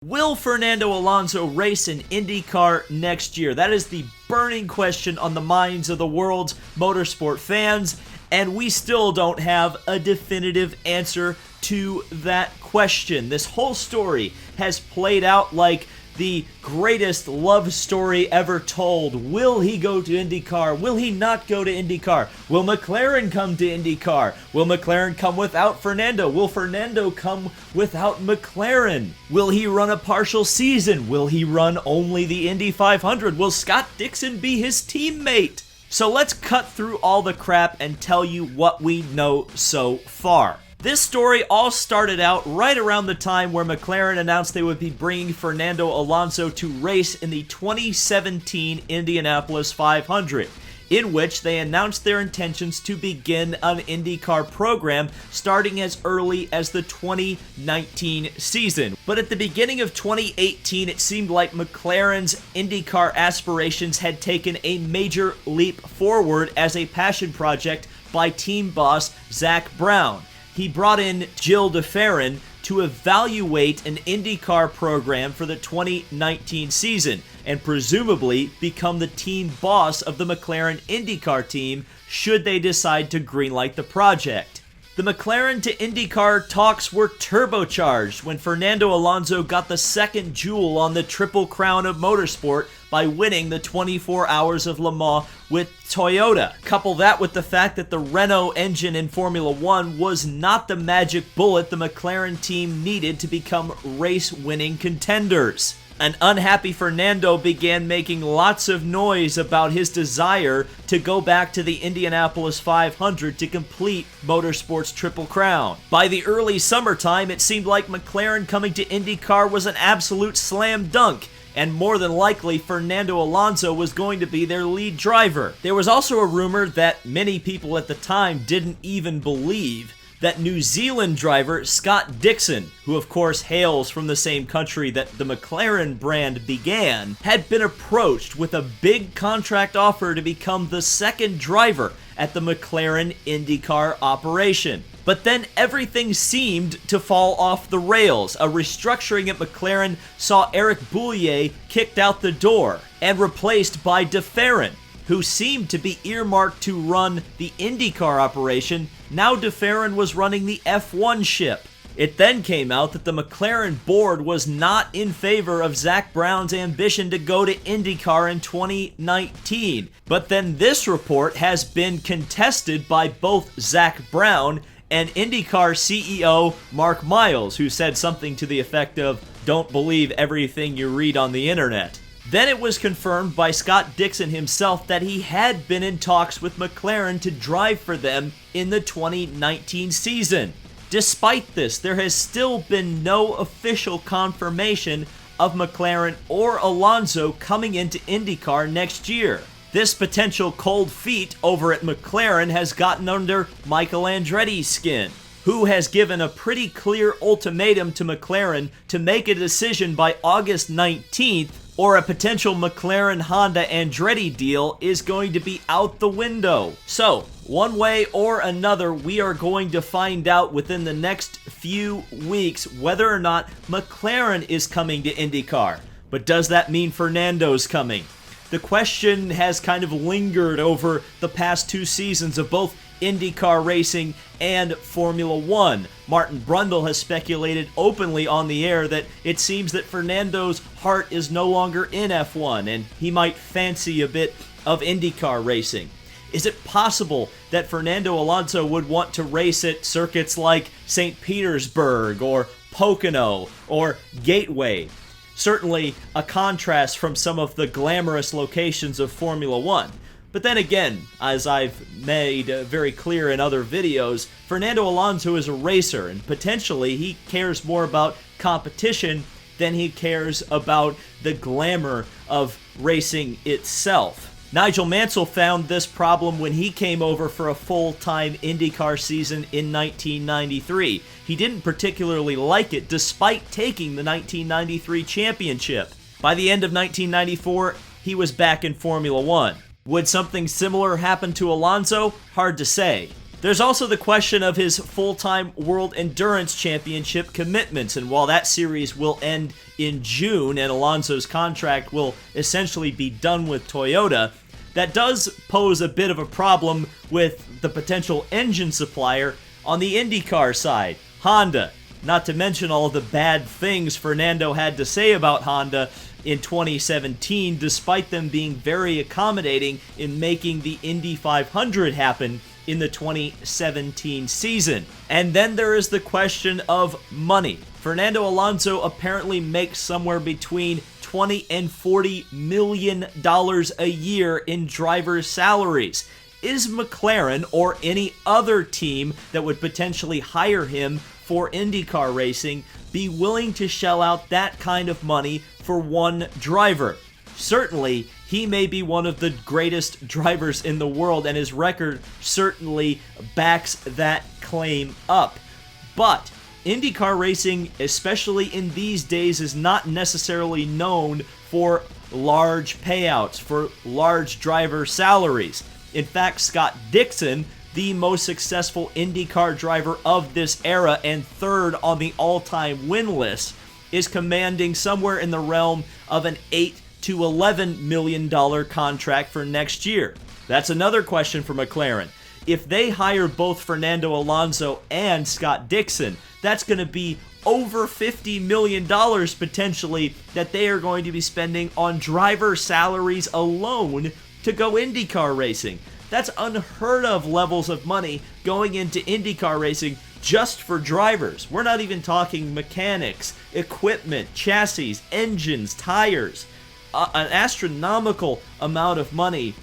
Will Fernando Alonso race in IndyCar next year? That is the burning question on the minds of the world's motorsport fans, and we still don't have a definitive answer to that question. This whole story has played out like the greatest love story ever told. Will he go to IndyCar? Will he not go to IndyCar? Will McLaren come to IndyCar? Will McLaren come without Fernando? Will Fernando come without McLaren? Will he run a partial season? Will he run only the Indy 500? Will Scott Dixon be his teammate? So let's cut through all the crap and tell you what we know so far. This story all started out right around the time where McLaren announced they would be bringing Fernando Alonso to race in the 2017 Indianapolis 500, in which they announced their intentions to begin an IndyCar program starting as early as the 2019 season. But at the beginning of 2018, it seemed like McLaren's IndyCar aspirations had taken a major leap forward as a passion project by team boss Zak Brown. He brought in Gilles de Ferran to evaluate an IndyCar program for the 2019 season and presumably become the team boss of the McLaren IndyCar team should they decide to greenlight the project. The McLaren to IndyCar talks were turbocharged when Fernando Alonso got the second jewel on the Triple Crown of Motorsport by winning the 24 Hours of Le Mans with Toyota. Couple that with the fact that the Renault engine in Formula One was not the magic bullet the McLaren team needed to become race-winning contenders. An unhappy Fernando began making lots of noise about his desire to go back to the Indianapolis 500 to complete motorsport's Triple Crown. By the early summertime, it seemed like McLaren coming to IndyCar was an absolute slam dunk, and more than likely, Fernando Alonso was going to be their lead driver. There was also a rumor that many people at the time didn't even believe, that New Zealand driver Scott Dixon, who of course hails from the same country that the McLaren brand began, had been approached with a big contract offer to become the second driver at the McLaren IndyCar operation. But then everything seemed to fall off the rails. A restructuring at McLaren saw Eric Boullier kicked out the door and replaced by de Ferran, who seemed to be earmarked to run the IndyCar operation. Now de Ferran was running the F1 ship. It then came out that the McLaren board was not in favor of Zak Brown's ambition to go to IndyCar in 2019. But then this report has been contested by both Zak Brown and IndyCar CEO Mark Miles, who said something to the effect of, "Don't believe everything you read on the internet." Then it was confirmed by Scott Dixon himself that he had been in talks with McLaren to drive for them in the 2019 season. Despite this, there has still been no official confirmation of McLaren or Alonso coming into IndyCar next year. This potential cold feet over at McLaren has gotten under Michael Andretti's skin, who has given a pretty clear ultimatum to McLaren to make a decision by August 19th, or a potential McLaren-Honda Andretti deal is going to be out the window. So, one way or another, we are going to find out within the next few weeks whether or not McLaren is coming to IndyCar. But does that mean Fernando's coming? The question has kind of lingered over the past 2 seasons of both IndyCar racing and Formula One. Martin Brundle has speculated openly on the air that it seems that Fernando's heart is no longer in F1 and he might fancy a bit of IndyCar racing. Is it possible that Fernando Alonso would want to race at circuits like St. Petersburg or Pocono or Gateway? Certainly a contrast from some of the glamorous locations of Formula One. But then again, as I've made very clear in other videos, Fernando Alonso is a racer, and potentially he cares more about competition than he cares about the glamour of racing itself. Nigel Mansell found this problem when he came over for a full-time IndyCar season in 1993. He didn't particularly like it, despite taking the 1993 championship. By the end of 1994, he was back in Formula One. Would something similar happen to Alonso? Hard to say. There's also the question of his full-time World Endurance Championship commitments, and while that series will end in June and Alonso's contract will essentially be done with Toyota, that does pose a bit of a problem with the potential engine supplier on the IndyCar side, Honda. Not to mention all of the bad things Fernando had to say about Honda in 2017, despite them being very accommodating in making the Indy 500 happen in the 2017 season. And then there is the question of money. Fernando Alonso apparently makes somewhere between $20 and $40 million a year in driver salaries. Is McLaren or any other team that would potentially hire him for IndyCar racing be willing to shell out that kind of money for one driver? Certainly, he may be one of the greatest drivers in the world, and his record certainly backs that claim up. But IndyCar racing, especially in these days, is not necessarily known for large payouts, for large driver salaries. In fact, Scott Dixon, the most successful IndyCar driver of this era and third on the all-time win list, is commanding somewhere in the realm of an $8 to $11 million contract for next year. That's another question for McLaren. If they hire both Fernando Alonso and Scott Dixon, that's going to be over $50 million potentially that they are going to be spending on driver salaries alone to go IndyCar racing. That's unheard of levels of money going into IndyCar racing just for drivers. We're not even talking mechanics, equipment, chassis, engines, tires. An astronomical amount of money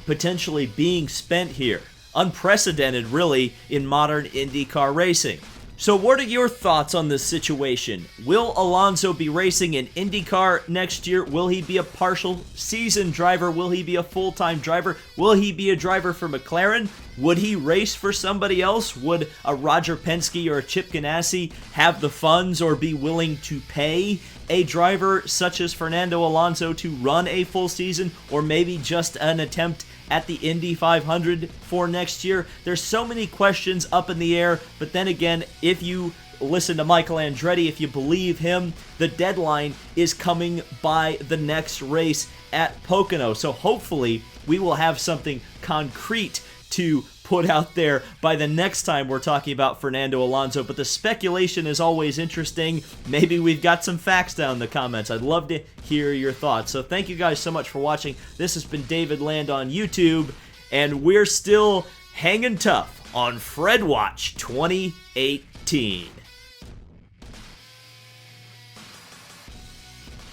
potentially being spent here. Unprecedented, really, in modern IndyCar racing. So what are your thoughts on this situation? Will Alonso be racing in IndyCar next year? Will he be a partial season driver? Will he be a full-time driver? Will he be a driver for McLaren? Would he race for somebody else? Would a Roger Penske or a Chip Ganassi have the funds or be willing to pay a driver such as Fernando Alonso to run a full season, or maybe just an attempt at the Indy 500 for next year? There's so many questions up in the air, but then again, if you listen to Michael Andretti, if you believe him, the deadline is coming by the next race at Pocono. So hopefully we will have something concrete to put out there by the next time we're talking about Fernando Alonso. But the speculation is always interesting. Maybe we've got some facts down in the comments. I'd love to hear your thoughts. So thank you guys so much for watching. This has been David Land on YouTube, and we're still hanging tough on Fred Watch 2018.